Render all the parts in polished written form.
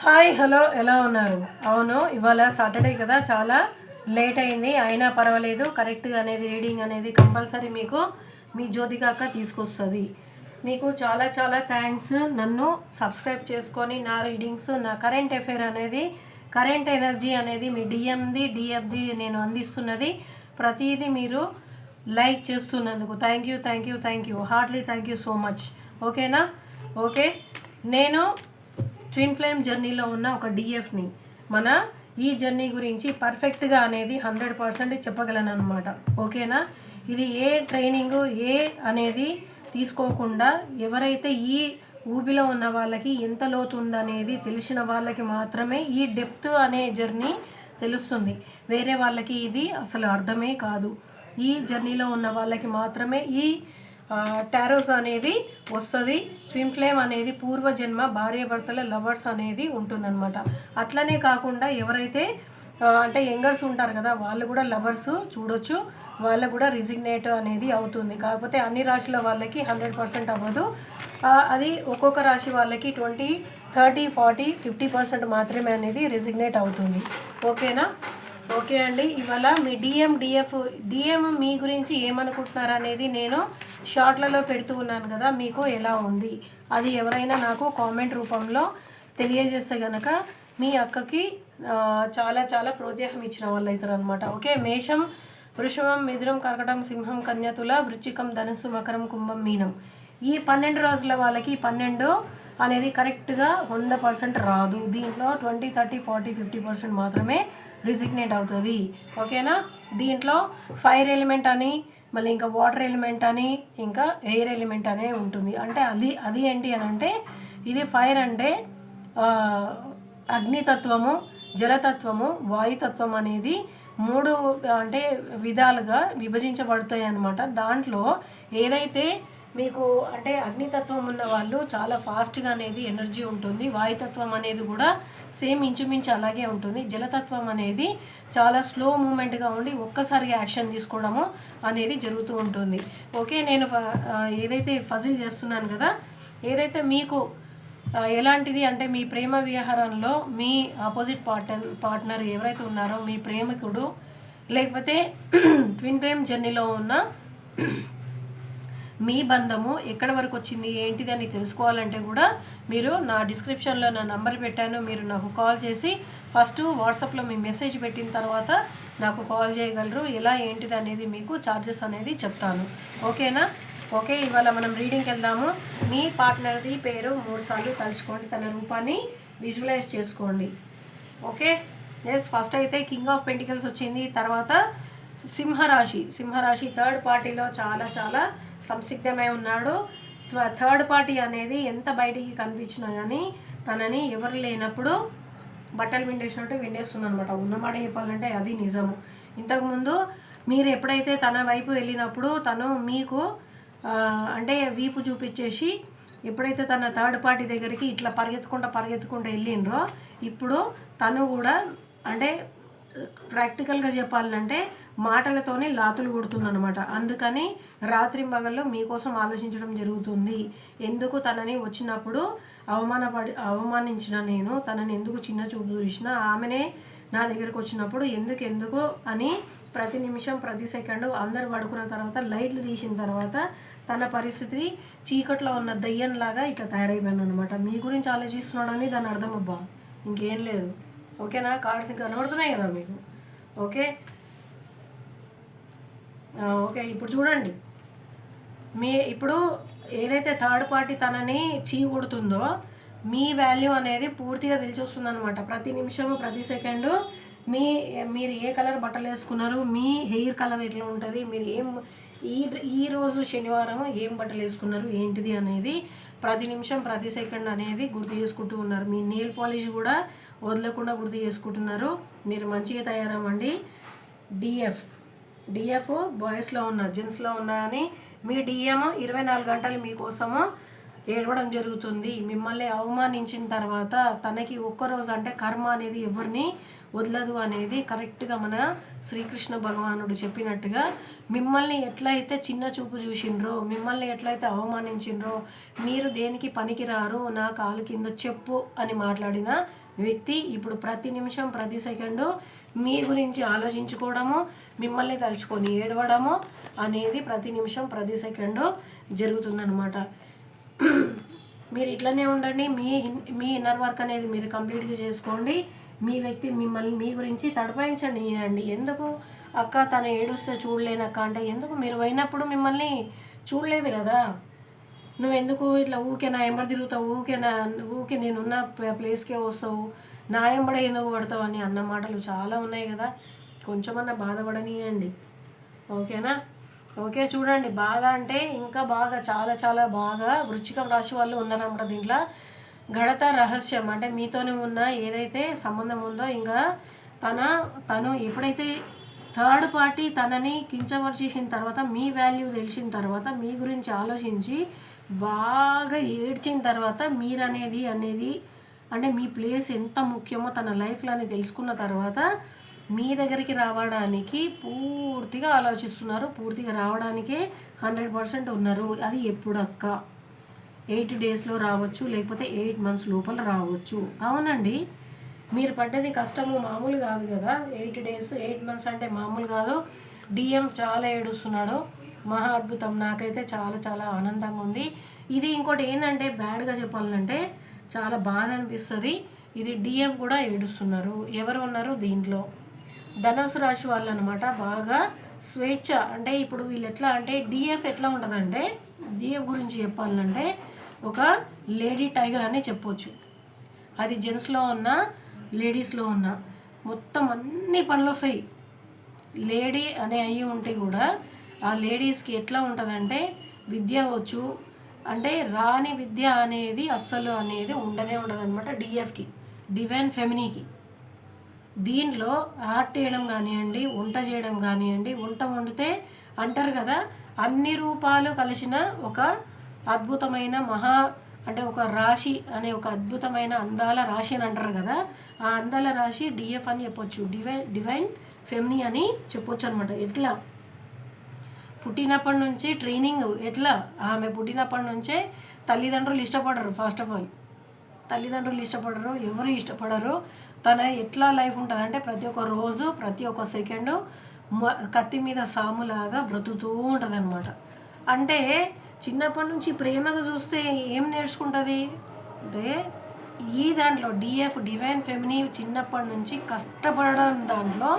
Hi hello ఎలా ఉన్నారు? అవును, ఇవాళ సాటర్డే కదా, చాలా లేట్ అయింది. అయినా పర్వాలేదు, కరెక్ట్గా అనేది రీడింగ్ అనేది కంపల్సరీ మీకు మీ జ్యోతిక అక్క తీసుకొస్తుంది. మీకు చాలా చాలా థ్యాంక్స్. నన్ను సబ్స్క్రైబ్ చేసుకొని నా రీడింగ్స్, నా కరెంట్ అఫైర్ అనేది, కరెంట్ ఎనర్జీ అనేది మీ డిఎఫ్ది నేను అందిస్తున్నది. ప్రతిదీ మీరు లైక్ చేస్తున్నందుకు thank you heartly thank you so much. ఓకేనా? ఓకే, నేను ట్విన్ ఫ్లేమ్ జర్నీలో ఉన్న ఒక డిఎఫ్ని మన ఈ జర్నీ గురించి పర్ఫెక్ట్గా అనేది 100% చెప్పగలను అనమాట. ఓకేనా? ఇది ఏ ట్రైనింగు అనేది తీసుకోకుండా ఎవరైతే ఈ ఊబిలో ఉన్న వాళ్ళకి ఎంత లోతు ఉందనేది తెలిసిన వాళ్ళకి మాత్రమే ఈ డెప్త్ అనే జర్నీ తెలుస్తుంది. వేరే వాళ్ళకి ఇది అసలు అర్థమే కాదు. ఈ జర్నీలో ఉన్న వాళ్ళకి మాత్రమే ఈ టారోస్ అనేది వస్తుంది. ట్విన్ ఫ్లేమ్ అనేది పూర్వజన్మ భార్యాభర్తల లవర్స్ అనేది ఉంటుందన్నమాట. అట్లనే కాకుండా ఎవరైతే అంటే యంగర్స్ ఉంటారు కదా, వాళ్ళు కూడా లవర్స్ చూడొచ్చు, వాళ్ళకు కూడా రిజిగ్నేట్ అనేది అవుతుంది. కాకపోతే అన్ని రాశుల వాళ్ళకి 100% అవ్వదు. అది ఒక్కొక్క రాశి వాళ్ళకి 20, 30, 40, 50% మాత్రమే అనేది రిజిగ్నేట్ అవుతుంది. ఓకేనా? ఓకే అండి, ఇవాళ మీ డిఎం మీ గురించి ఏమనుకుంటున్నారు అనేది నేను షార్ట్లలో పెడుతూ ఉన్నాను కదా, మీకు ఎలా ఉంది అది ఎవరైనా నాకు కామెంట్ రూపంలో తెలియజేస్తే కనుక మీ అక్కకి చాలా చాలా ప్రోత్సాహం ఇచ్చిన వాళ్ళు అవుతారు అనమాట. ఓకే, మేషం, వృషభం, మిథునం, కర్కటం, సింహం, కన్య, తుల, వృశ్చికం, ధనుస్సు, మకరం, కుంభం, మీనం. ఈ 12 రోజుల వాళ్ళకి 12 అనేది కరెక్ట్గా 100% రాదు. దీంట్లో 20, 30, 40, 50% మాత్రమే రిజిగ్నేట్ అవుతుంది. ఓకేనా? దీంట్లో ఫైర్ ఎలిమెంట్ అని, మళ్ళీ ఇంకా వాటర్ ఎలిమెంట్ అని, ఇంకా ఎయిర్ ఎలిమెంట్ అనే ఉంటుంది. అంటే అది ఏంటి అని అంటే, ఇది ఫైర్ అంటే అగ్నితత్వము, జలతత్వము, వాయుతత్వం అనేది 3 అంటే విధాలుగా విభజించబడతాయి అన్నమాట. దాంట్లో ఏదైతే మీకు అంటే అగ్నితత్వం ఉన్న వాళ్ళు చాలా ఫాస్ట్గా అనేది ఎనర్జీ ఉంటుంది. వాయుతత్వం అనేది కూడా సేమ్ ఇంచుమించు అలాగే ఉంటుంది. జలతత్వం అనేది చాలా స్లో మూమెంట్గా ఉండి ఒక్కసారిగా యాక్షన్ తీసుకోవడము అనేది జరుగుతూ ఉంటుంది. ఓకే, నేను ఏదైతే ఫజిల్ చేస్తున్నాను కదా, ఏదైతే మీకు ఎలాంటిది అంటే మీ ప్రేమ వ్యవహారంలో మీ ఆపోజిట్ పార్ట్నర్ ఎవరైతే ఉన్నారో మీ ప్రేమికుడు, లేకపోతే ట్విన్ ఫ్లేమ్ జర్నీలో ఉన్న మీ బంధము ఎక్కడి వరకు వచ్చింది ఏంటిది అని తెలుసుకోవాలంటే కూడా మీరు నా డిస్క్రిప్షన్లో నా నంబర్ పెట్టాను. మీరు నాకు కాల్ చేసి ఫస్ట్ వాట్సాప్లో మీ మెసేజ్ పెట్టిన తర్వాత నాకు కాల్ చేయగలరు. ఎలా ఏంటిది అనేది మీకు ఛార్జెస్ అనేది చెప్తాను. ఓకేనా? ఓకే, ఇవాళ మనం రీడింగ్కి వెళ్దాము. మీ పార్ట్నర్ది పేరు 3 సార్లు తలుచుకోండి, తన రూపాన్ని విజువలైజ్ చేసుకోండి. ఓకే, ఎస్, ఫస్ట్ అయితే కింగ్ ఆఫ్ పెంటికల్స్ వచ్చింది. తర్వాత సింహరాశి థర్డ్ పార్టీలో చాలా చాలా సంసిగ్ధమై ఉన్నాడు. థర్డ్ పార్టీ అనేది ఎంత బయటికి కనిపించినా కానీ తనని ఎవరు లేనప్పుడు బట్టలు విండేసినట్టు విండేస్తుంది అనమాట. ఉన్నమాట చెప్పాలంటే అది నిజము. ఇంతకుముందు మీరు ఎప్పుడైతే తన వైపు వెళ్ళినప్పుడు తను మీకు అంటే వీపు చూపించేసి ఎప్పుడైతే తన థర్డ్ పార్టీ దగ్గరికి ఇట్లా పరిగెత్తుకుంటూ వెళ్ళిండ్రో, ఇప్పుడు తను కూడా అంటే ప్రాక్టికల్గా చెప్పాలంటే మాటలతోనే లాతులు కొడుతుందనమాట. అందుకని రాత్రింబగల్లో మీకోసం ఆలోచించడం జరుగుతుంది. ఎందుకు తనని వచ్చినప్పుడు అవమానించిన నేను, తనని ఎందుకు చిన్న చూపు చూసినా, ఆమెనే నా దగ్గరకు వచ్చినప్పుడు ఎందుకు అని ప్రతి నిమిషం ప్రతి సెకండు అందరు పడుకున్న తర్వాత లైట్లు తీసిన తర్వాత తన పరిస్థితి చీకట్లో ఉన్న దయ్యంలాగా ఇట్లా తయారైపోయింది అనమాట. మీ గురించి ఆలోచిస్తున్నాడని దాని అర్థం అబ్బా, ఇంకేం లేదు. ఓకేనా? కార్డ్స్ కనబడుతున్నాయి కదా మీకు. ఓకే, ఇప్పుడు చూడండి. ఇప్పుడు ఏదైతే థర్డ్ పార్టీ తనని కొడుతుందో మీ వాల్యూ అనేది పూర్తిగా తెలిసి వస్తుంది అనమాట. ప్రతి నిమిషము ప్రతి సెకండు మీరు ఏ కలర్ బట్టలు వేసుకున్నారు, మీ హెయిర్ కలర్ ఎట్లా ఉంటుంది, మీరు ఈరోజు శనివారం ఏం బట్టలు వేసుకున్నారు ఏంటిది అనేది ప్రతి నిమిషం ప్రతి సెకండ్ అనేది గుర్తు చేసుకుంటూ ఉన్నారు. మీ నెయిల్ పాలిష్ కూడా వదలకుండా గుర్తు చేసుకుంటున్నారు. మీరు మంచిగా తయారవ్వండి. డిఎఫ్ బాయ్స్లో ఉన్న జెంట్స్లో ఉన్నా అని మీ డిఎం 24 గంటలు మీకోసము ఏడవడం జరుగుతుంది. మిమ్మల్ని అవమానించిన తర్వాత తనకి ఒక్కరోజు అంటే కర్మ అనేది ఎవరిని వదలదు అనేది కరెక్ట్గా మన శ్రీకృష్ణ భగవానుడు చెప్పినట్టుగా మిమ్మల్ని ఎట్లయితే చిన్న చూపు చూసిండ్రో, మిమ్మల్ని ఎట్లయితే అవమానించిండ్రో, మీరు దేనికి పనికిరారు నా కాలు కింద చెప్పు అని మాట్లాడిన వ్యక్తి ఇప్పుడు ప్రతి నిమిషం ప్రతి సెకండు మీ గురించి ఆలోచించుకోవడము, మిమ్మల్ని తలుచుకొని ఏడవడము అనేది ప్రతి నిమిషం ప్రతి సెకండు జరుగుతుందన్నమాట. మీరు ఇట్లనే ఉండండి. మీ ఇన్నర్ వర్క్ అనేది మీరు కంప్లీట్గా చేసుకోండి. మీ వ్యక్తి మిమ్మల్ని మీ గురించి తడపాయించండి అండి. ఎందుకు అక్క తను ఏడుస్తే చూడలేనక్క అంటే ఎందుకు? మీరు పోయినప్పుడు మిమ్మల్ని చూడలేదు కదా, నువ్వెందుకు ఇట్లా ఊకే నా ఎంబడి తిరుగుతావు, ఊకే నేనున్న ప్లేస్కే వస్తావు, నా ఎంబడే ఎందుకు పడతావు అని అన్న మాటలు చాలా ఉన్నాయి కదా. కొంచెమన్నా బాధపడనీయండి, ఓకేనా? ఓకే, చూడండి బాధ అంటే ఇంకా బాగా చాలా చాలా బాగా వృశ్చికం రాశి వాళ్ళు ఉన్నారన్నమాట. దీంట్లో గడత రహస్యం అంటే మీతోనే ఉన్న ఏదైతే సంబంధం ఉందో ఇంకా తను ఎప్పుడైతే థర్డ్ పార్టీ తనని కించపరిచేసిన తర్వాత మీ వాల్యూ తెలిసిన తర్వాత మీ గురించి ఆలోచించి బాగా ఏడ్చిన తర్వాత మీరనేది అంటే మీ ప్లేస్ ఎంత ముఖ్యమో తన లైఫ్లో అని తెలుసుకున్న తర్వాత మీ దగ్గరికి రావడానికి పూర్తిగా ఆలోచిస్తున్నారు. పూర్తిగా రావడానికే 100% ఉన్నారు. అది ఎప్పుడు అక్క? 8 డేస్లో రావచ్చు, లేకపోతే 8 మంత్స్ లోపల రావచ్చు. అవునండి, మీరు పడ్డది కష్టము మామూలు కాదు కదా. 8 డేస్ 8 మంత్స్ అంటే మామూలు కాదు. డిఎం చాలా ఏడుస్తున్నాడు, మహా అద్భుతం. నాకైతే చాలా చాలా ఆనందంగా ఉంది. ఇది ఇంకోటి ఏంటంటే బ్యాడ్గా చెప్పాలంటే చాలా బాధ అనిపిస్తుంది. ఇది డిఎం కూడా ఏడుస్తున్నారు. ఎవరు ఉన్నారు దీంట్లో? ధనుసు రాశి వాళ్ళు అనమాట. బాగా స్వేచ్ఛ అంటే ఇప్పుడు వీళ్ళు ఎట్లా అంటే డిఎఫ్ ఎట్లా ఉంటుందంటే, డిఎఫ్ గురించి చెప్పాలంటే ఒక లేడీ టైగర్ అని చెప్పొచ్చు. అది జెంట్స్లో ఉన్న లేడీస్లో ఉన్న మొత్తం అన్ని పనులు వస్తాయి. లేడీ అనే అయ్యి ఉంటే కూడా ఆ లేడీస్కి ఎట్లా ఉంటుందంటే విద్య వచ్చు అంటే రాని విద్య అనేది అస్సలు అనేది ఉండనే ఉండదు అనమాట. డిఎఫ్కి, డివైన్ ఫెమినీకి. దీంట్లో ఆర్ట్ చేయడం కానివ్వండి, వంట చేయడం కానివ్వండి, వంట వండితే అంటారు కదా అన్ని రూపాలు కలిసిన ఒక అద్భుతమైన అంటే ఒక రాశి అనే ఒక అద్భుతమైన అందాల రాశి అని అంటారు కదా. ఆ అందాల రాశి డిఎఫ్ అని చెప్పొచ్చు, డివైన్ ఫెమినీ అని చెప్పొచ్చు అనమాట. ఎట్లా పుట్టినప్పటి నుంచి ట్రైనింగ్ ఎట్లా, ఆమె పుట్టినప్పటి నుంచే తల్లిదండ్రులు ఇష్టపడరు. ఫస్ట్ ఆఫ్ ఆల్ తల్లిదండ్రులు ఇష్టపడరు, ఎవరు ఇష్టపడరు. తన ఎట్లా లైఫ్ ఉంటుంది అంటే ప్రతి ఒక్క రోజు ప్రతి ఒక్క సెకండు కత్తి మీద సాములాగా బ్రతుకుతూ ఉంటుంది అనమాట. అంటే చిన్నప్పటి నుంచి ప్రేమగా చూస్తే ఏం నేర్చుకుంటుంది అంటే ఈ దాంట్లో డిఎఫ్ డివైన్ ఫెమినీ చిన్నప్పటి నుంచి కష్టపడడం దాంట్లో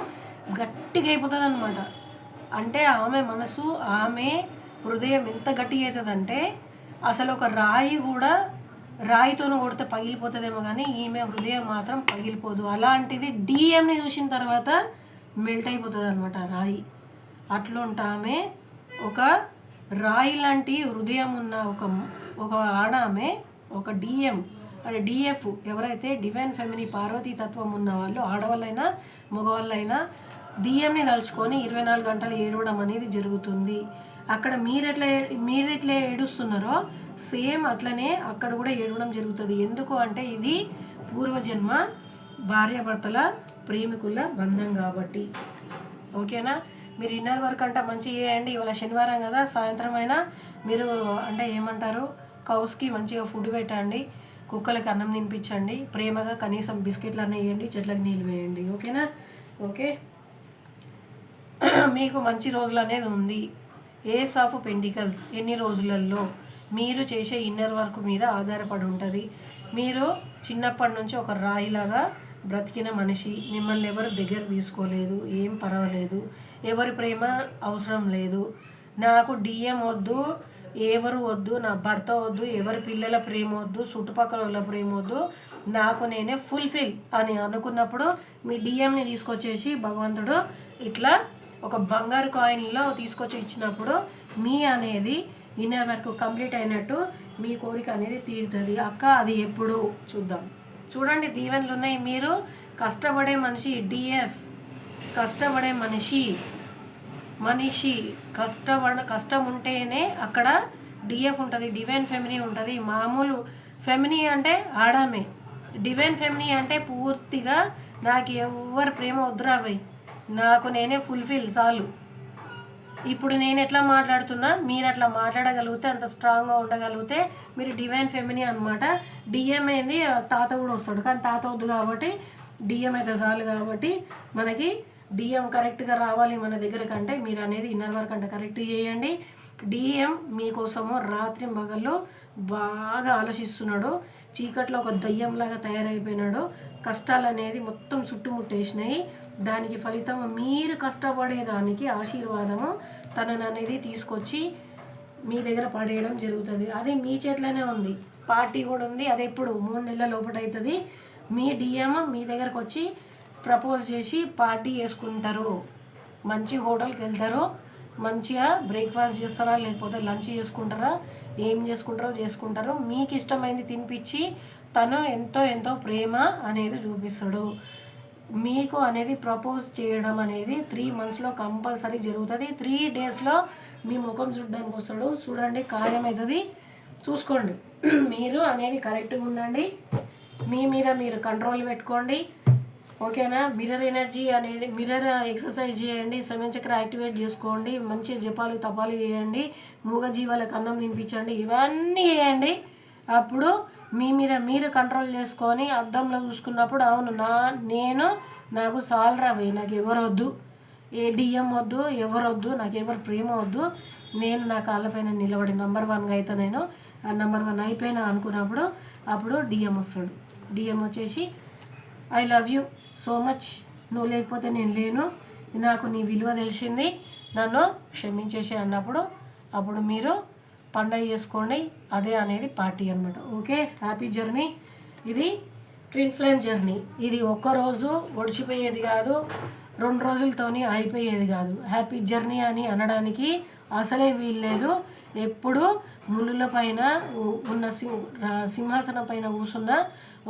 గట్టిగా అయిపోతుంది అనమాట. అంటే ఆమె మనసు ఆమె హృదయం ఎంత గట్టిగా అవుతుందంటే అసలు ఒక రాయి కూడా రాయితోనూ కొడితే పగిలిపోతుందేమో కానీ ఈమె హృదయం మాత్రం పగిలిపోదు. అలాంటిది డిఎంని చూసిన తర్వాత మెల్ట్ అయిపోతుంది అనమాట రాయి. అట్లుంటామె ఒక రాయి లాంటి హృదయం ఉన్న ఒక ఆడామె, ఒక డిఎం అంటే డిఎఫ్ ఎవరైతే డివైన్ ఫెమినీ పార్వతీ తత్వం ఉన్న వాళ్ళు ఆడవాళ్ళైనా మగవాళ్ళైనా డిఎంని తలుచుకొని 24 గంటలు ఏడవడం అనేది జరుగుతుంది. అక్కడ మీరెట్లా ఏడుస్తున్నారో సేమ్ అట్లనే అక్కడ కూడా ఏడవడం జరుగుతుంది. ఎందుకు అంటే ఇది పూర్వజన్మ భార్యాభర్తల ప్రేమికుల బంధం కాబట్టి. ఓకేనా? మీరు ఇన్నర్ వర్క్ అంటే మంచిగా చేయండి. ఇవాళ శనివారం కదా, సాయంత్రం అయినా మీరు అంటే ఏమంటారు కౌస్కి మంచిగా ఫుడ్ పెట్టండి, కుక్కలకి అన్నం తినిపించండి, ప్రేమగా కనీసం బిస్కెట్లు అన్నీ వేయండి, చెట్లకు నీళ్ళు వేయండి. ఓకేనా? ఓకే, మీకు మంచి రోజులు అనేది ఉంది. ఏస్ ఆఫ్ పెంటికల్స్ ఎన్ని రోజులలో మీరు చేసే ఇన్నర్ వర్క్ మీద ఆధారపడి ఉంటుంది. మీరు చిన్నప్పటి నుంచి ఒక రాయిలాగా బ్రతికిన మనిషి, మిమ్మల్ని ఎవరు దగ్గర తీసుకోలేదు, ఏం పర్వాలేదు, ఎవరి ప్రేమ అవసరం లేదు, నాకు డిఎం వద్దు, ఎవరు వద్దు, నా భర్త వద్దు, ఎవరి పిల్లల ప్రేమ వద్దు, చుట్టుపక్కల వాళ్ళ ప్రేమ వద్దు, నాకు నేనే ఫుల్ఫిల్ అని అనుకున్నప్పుడు మీ డిఎంని తీసుకొచ్చేసి భగవంతుడు ఇట్లా ఒక బంగారు కాయిన్లో తీసుకొచ్చి ఇచ్చినప్పుడు మీ అనేది ఇన్నర్ వర్క్ కంప్లీట్ అయినట్టు మీ కోరిక అనేది తీరుతుంది. అక్క అది ఎప్పుడు చూద్దాం. చూడండి దీవెనలు ఉన్నాయి. మీరు కష్టపడే మనిషి డిఎఫ్, కష్టపడే మనిషి కష్టం ఉంటేనే అక్కడ డిఎఫ్ ఉంటుంది, డివైన్ ఫెమినీ ఉంటుంది. మామూలు ఫెమినీ అంటే ఆడామే, డివైన్ ఫెమినీ అంటే పూర్తిగా నాకు ఎవరు ప్రేమ వద్దురా భయ్, నాకు నేనే ఫుల్ఫిల్ చాలు. ఇప్పుడు నేను ఎట్లా మాట్లాడుతున్నా మీరు అట్లా మాట్లాడగలిగితే, అంత స్ట్రాంగ్గా ఉండగలిగితే మీరు డివైన్ ఫెమినీ అనమాట. డిఎం ఏంది, తాత కూడా వస్తాడు, కానీ తాత వద్దు కాబట్టి డిఎం అయితే చాలు. కాబట్టి మనకి డిఎం కరెక్ట్గా రావాలి మన దగ్గర కంటే మీరు అనేది ఇన్నర్ వర్క్ అంటే కరెక్ట్ చేయండి. డిఎం మీకోసము రాత్రి పగళ్ళు బాగా ఆలోచిస్తున్నాడు, చీకట్లో ఒక దయ్యంలాగా తయారైపోయినాడు. కష్టాలు అనేది మొత్తం చుట్టుముట్టేసినాయి. దానికి ఫలితం మీరు కష్టపడేదానికి ఆశీర్వాదము తనని అనేది తీసుకొచ్చి మీ దగ్గర పడేయడం జరుగుతుంది. అది మీ చేతిలోనే ఉంది. పార్టీ కూడా ఉంది, అది ఎప్పుడు 3 నెలల లోపల అవుతుంది. మీ డిఎం మీ దగ్గరకు వచ్చి ప్రపోజ్ చేసి పార్టీ చేసుకుంటారు, మంచి హోటల్కి వెళ్తారు, మంచిగా బ్రేక్ఫాస్ట్ చేస్తారా లేకపోతే లంచ్ చేసుకుంటారా, ఏం చేసుకుంటారో మీకు ఇష్టమైంది తినిపించి తను ఎంతో ప్రేమ అనేది చూపిస్తాడు. మీకు అనేది ప్రపోజ్ చేయడం అనేది 3 మంత్స్లో కంపల్సరీ జరుగుతుంది. 3 డేస్లో మీ ముఖం చూడడానికి వస్తాడు. చూడండి, ఖాయమవుతుంది, చూసుకోండి. మీరు అనేది కరెక్ట్గా ఉండండి, మీ మీద మీరు కంట్రోల్ పెట్టుకోండి, ఓకేనా. మిర్రర్ ఎనర్జీ అనేది, మిర్రర్ ఎక్సర్సైజ్ చేయండి, 7 చక్ర యాక్టివేట్ చేసుకోండి, మంచి జపాలు తపాలు చేయండి, మూగజీవాలకు అన్నం తినిపించండి, ఇవన్నీ చేయండి. అప్పుడు మీ మీద మీరు కంట్రోల్ చేసుకొని అద్దంలో చూసుకున్నప్పుడు అవును నాకు సాలరా పోయి, నాకు ఎవరు వద్దు, ఏ డిఎం వద్దు, ఎవరు వద్దు, నాకు ఎవరు ప్రేమ వద్దు, నేను నా కాళ్ళపైన నిలబడి నెంబర్ 1గా అయితే నేను నెంబర్ 1 అయిపోయినా అనుకున్నప్పుడు అప్పుడు డిఎం వస్తాడు. డిఎం వచ్చేసి I love you so much, నువ్వు లేకపోతే నేను లేను, నాకు నీ విలువ తెలిసింది, నన్ను క్షమించేసి అన్నప్పుడు అప్పుడు మీరు పండగ చేసుకోండి. అదే అనేది పార్టీ అనమాట. Okay, happy journey. ఇది ట్విన్ ఫ్లేమ్ జర్నీ. ఇది ఒక్కరోజు ఒడిచిపోయేది కాదు, 2 రోజులతోని అయిపోయేది కాదు. హ్యాపీ జర్నీ అని అనడానికి అసలే వీల్లేదు. ఎప్పుడు ముళ్ళుల పైన ఉన్న సింహాసనం పైన కూర్చున్న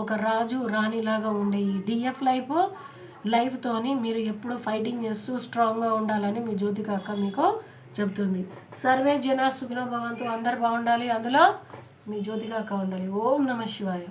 ఒక రాజు రాణిలాగా ఉండే ఈ డిఎఫ్ లైఫ్తోని మీరు ఎప్పుడు ఫైటింగ్ చేస్తూ స్ట్రాంగ్గా ఉండాలని మీ జ్యోతిక అక్క మీకు చెప్తుంది. సర్వే జన సుఖినో భవంతు, అందరు బాగుండాలి, అందులో మీ జ్యోతిక అక్క ఉండాలి. ఓం నమః శివాయ.